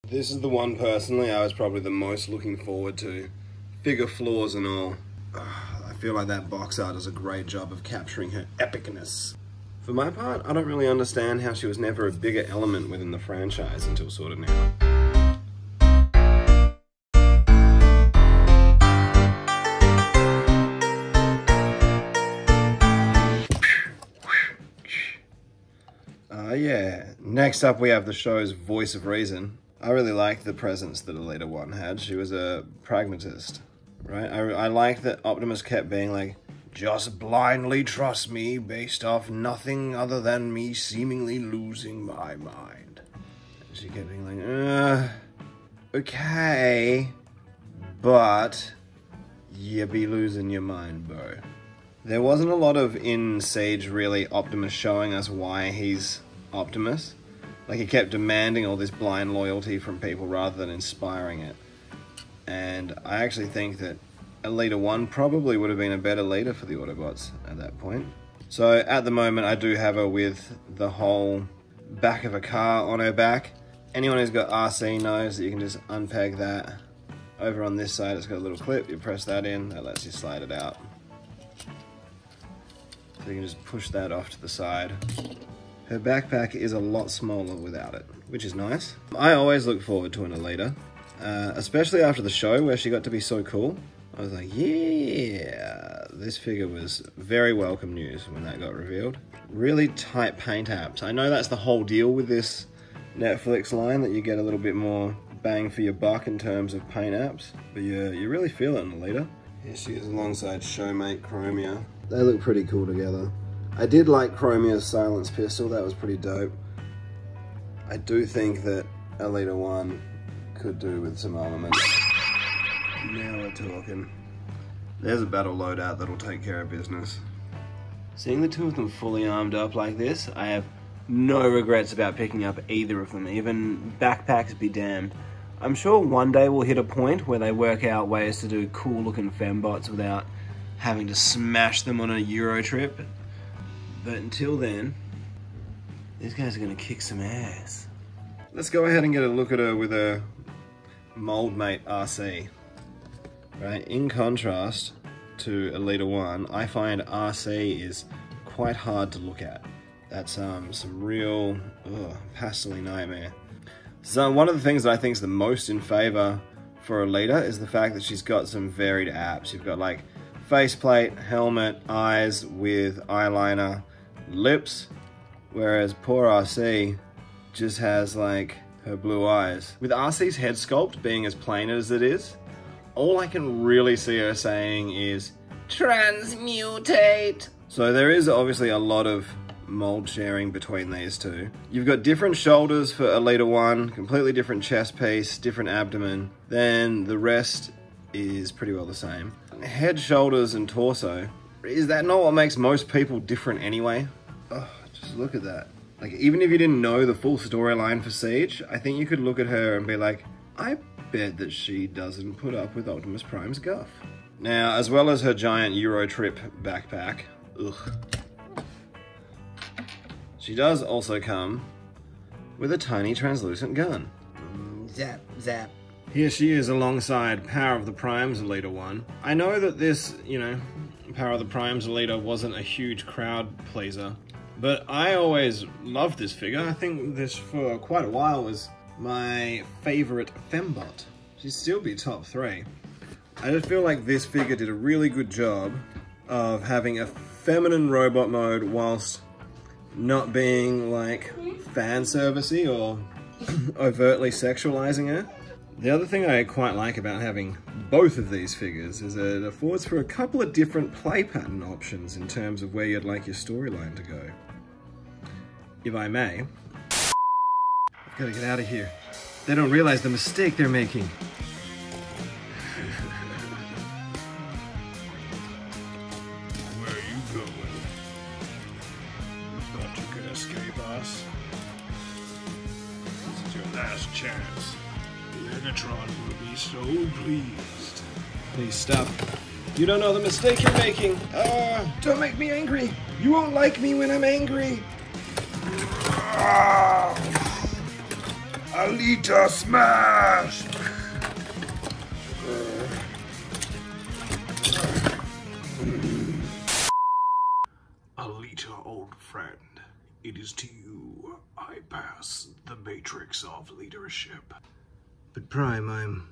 This is the one personally I was probably the most looking forward to. Figure flaws and all. I feel like that box art does a great job of capturing her epicness. For my part, I don't really understand how she was never a bigger element within the franchise until sort of now. Yeah. Next up we have the show's voice of reason. I really liked the presence that Alita1 had. She was a pragmatist, right? I like that Optimus kept being like, just blindly trust me based off nothing other than me seemingly losing my mind. And she kept being like, okay, but you be losing your mind, bro. There wasn't a lot of in Siege really Optimus showing us why he's Optimus. Like, he kept demanding all this blind loyalty from people rather than inspiring it. And I actually think that Alita1 probably would have been a better leader for the Autobots at that point. So at the moment I do have her with the whole back of a car on her back. Anyone who's got RC knows that you can just unpeg that. Over on this side it's got a little clip, you press that in, that lets you slide it out. So you can just push that off to the side. Her backpack is a lot smaller without it, which is nice. I always look forward to an Alita, especially after the show where she got to be so cool. I was like, yeah, this figure was very welcome news when that got revealed. Really tight paint apps. I know that's the whole deal with this Netflix line, that you get a little bit more bang for your buck in terms of paint apps, but you really feel it in Alita. Here she is alongside showmate Chromia. They look pretty cool together. I did like Chromia's silenced pistol, that was pretty dope. I do think that Alita1 could do with some armaments. Now we're talking. There's a battle loadout that'll take care of business. Seeing the two of them fully armed up like this, I have no regrets about picking up either of them, even backpacks be damned. I'm sure one day we'll hit a point where they work out ways to do cool looking fembots without having to smash them on a Euro trip. But until then, these guys are gonna kick some ass. Let's go ahead and get a look at her with a mold mate RC. Right, in contrast to Alita1, I find RC is quite hard to look at. That's some real pastely nightmare. So one of the things that I think is the most in favor for Alita is the fact that she's got some varied apps. You've got like faceplate, helmet, eyes with eyeliner, lips, whereas poor RC just has like her blue eyes. With RC's head sculpt being as plain as it is, all I can really see her saying is, transmutate! So there is obviously a lot of mold sharing between these two. You've got different shoulders for Alita1, completely different chest piece, different abdomen, then the rest is pretty well the same. Head, shoulders, and torso. Is that not what makes most people different anyway? Oh, just look at that. Like, even if you didn't know the full storyline for Siege, I think you could look at her and be like, I bet that she doesn't put up with Optimus Prime's guff. Now, as well as her giant Euro trip backpack, she does also come with a tiny translucent gun. Zap, zap. Here she is alongside Power of the Primes Alita1. I know that this, Power of the Primes Alita wasn't a huge crowd pleaser, but I always loved this figure. I think this for quite a while was my favorite fembot. She'd still be top 3. I just feel like this figure did a really good job of having a feminine robot mode whilst not being like fan servicey or overtly sexualizing her. The other thing I quite like about having both of these figures is that it affords for a couple of different play pattern options in terms of where you'd like your storyline to go. If I may. I've got to get out of here. They don't realize the mistake they're making. Where are you going? You thought you could escape us? This is your last chance. Cybertron will be so pleased. Please stop. You don't know the mistake you're making. Don't make me angry. You won't like me when I'm angry. Alita smash! Alita, old friend, it is to you I pass the matrix of leadership. But Prime, I'm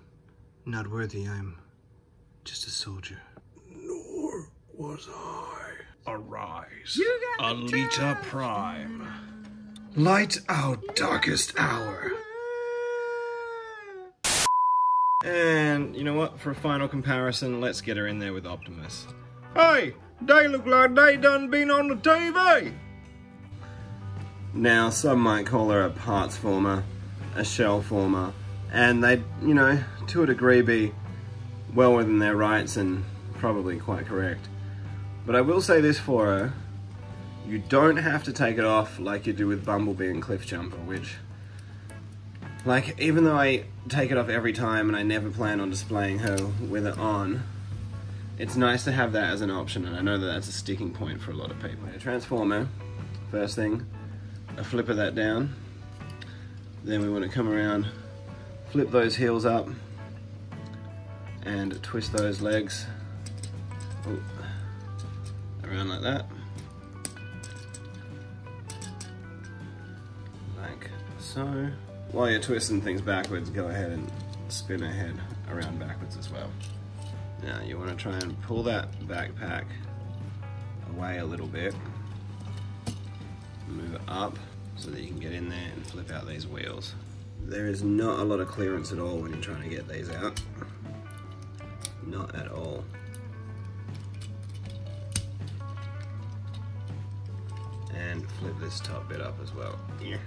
not worthy. I'm just a soldier. Nor was I. Arise, Alita Prime. Light our darkest hour. And you know what? For a final comparison, let's get her in there with Optimus. Hey, they look like they done been on the TV. Now, some might call her a parts former, a shell former, and they'd, you know, to a degree be well within their rights and probably quite correct. But I will say this for her, you don't have to take it off like you do with Bumblebee and Cliffjumper, which, like, even though I take it off every time and I never plan on displaying her with it on, it's nice to have that as an option, and I know that that's a sticking point for a lot of people. A transformer, first thing, a flip of that down, then we want to come around, flip those heels up, and twist those legs around like that. Like so. While you're twisting things backwards, go ahead and spin her head around backwards as well. Now you want to try and pull that backpack away a little bit. Move it up so that you can get in there and flip out these wheels. There is not a lot of clearance at all when you're trying to get these out. Not at all. And flip this top bit up as well. Yeah.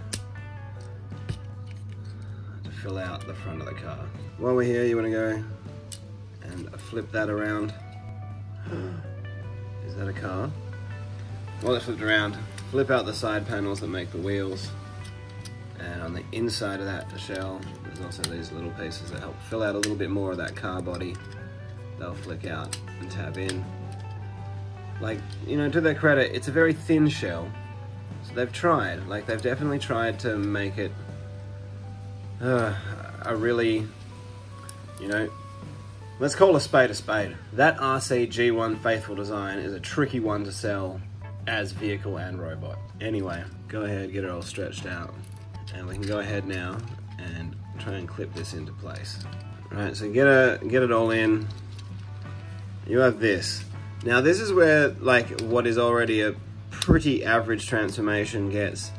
To fill out the front of the car. While we're here, you want to go and flip that around. Is that a car? While it's flipped around, flip out the side panels that make the wheels. And on the inside of that shell, there's also these little pieces that help fill out a little bit more of that car body. They'll flick out and tab in. Like, you know, to their credit, it's a very thin shell. So they've tried, like they've definitely tried to make it a really, you know, let's call a spade a spade. That RC-G1 Faithful design is a tricky one to sell as vehicle and robot. Anyway, go ahead, get it all stretched out. And we can go ahead now and try and clip this into place. Right, so get it all in. You have this. Now this is where, like, what is already a pretty average transformation gets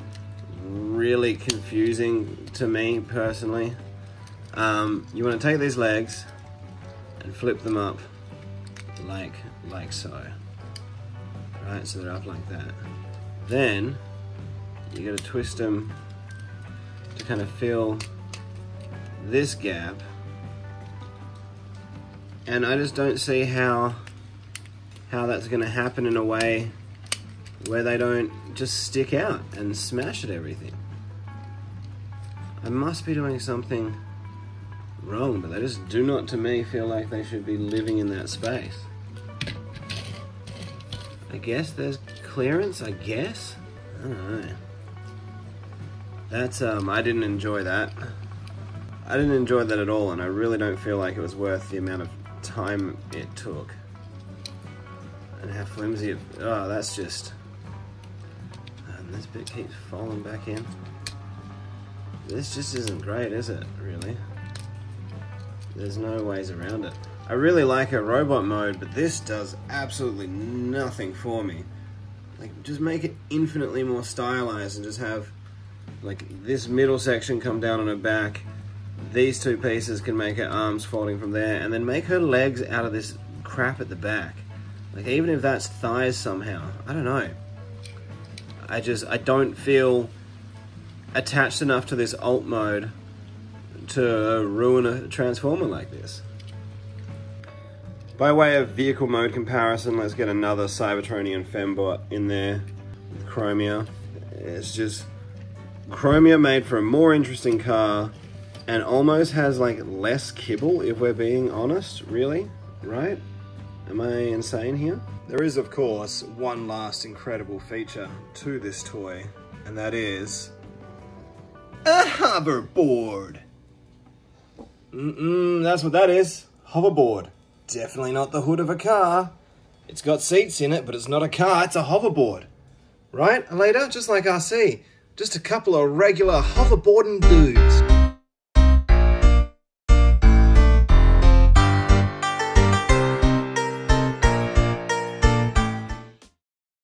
really confusing to me personally. You want to take these legs and flip them up like so. Right, so they're up like that. Then you got to twist them to kind of fill this gap. And I just don't see how that's going to happen in a way where they don't just stick out and smash at everything. I must be doing something wrong, but they just do not, to me, feel like they should be living in that space. I guess there's clearance, I guess? I don't know. That's, I didn't enjoy that. I didn't enjoy that at all, and I really don't feel like it was worth the amount of time it took. And how flimsy it, oh, that's just, and this bit keeps falling back in. This just isn't great, is it, really? There's no ways around it. I really like a robot mode, but this does absolutely nothing for me. Like, just make it infinitely more stylized and just have, like, this middle section come down on her back. These two pieces can make her arms folding from there, and then make her legs out of this crap at the back. Like, even if that's thighs somehow, I don't know. I don't feel attached enough to this alt mode to ruin a transformer like this. By way of vehicle mode comparison, let's get another Cybertronian fembot in there with Chromia. It's just Chromia made for a more interesting car and almost has like less kibble, if we're being honest, really, right? Am I insane here? There is, of course, one last incredible feature to this toy, and that is a hoverboard. That's what that is. Hoverboard. Definitely not the hood of a car. It's got seats in it, but it's not a car, it's a hoverboard. Right, Alita? Just like RC. Just a couple of regular hoverboarding dudes.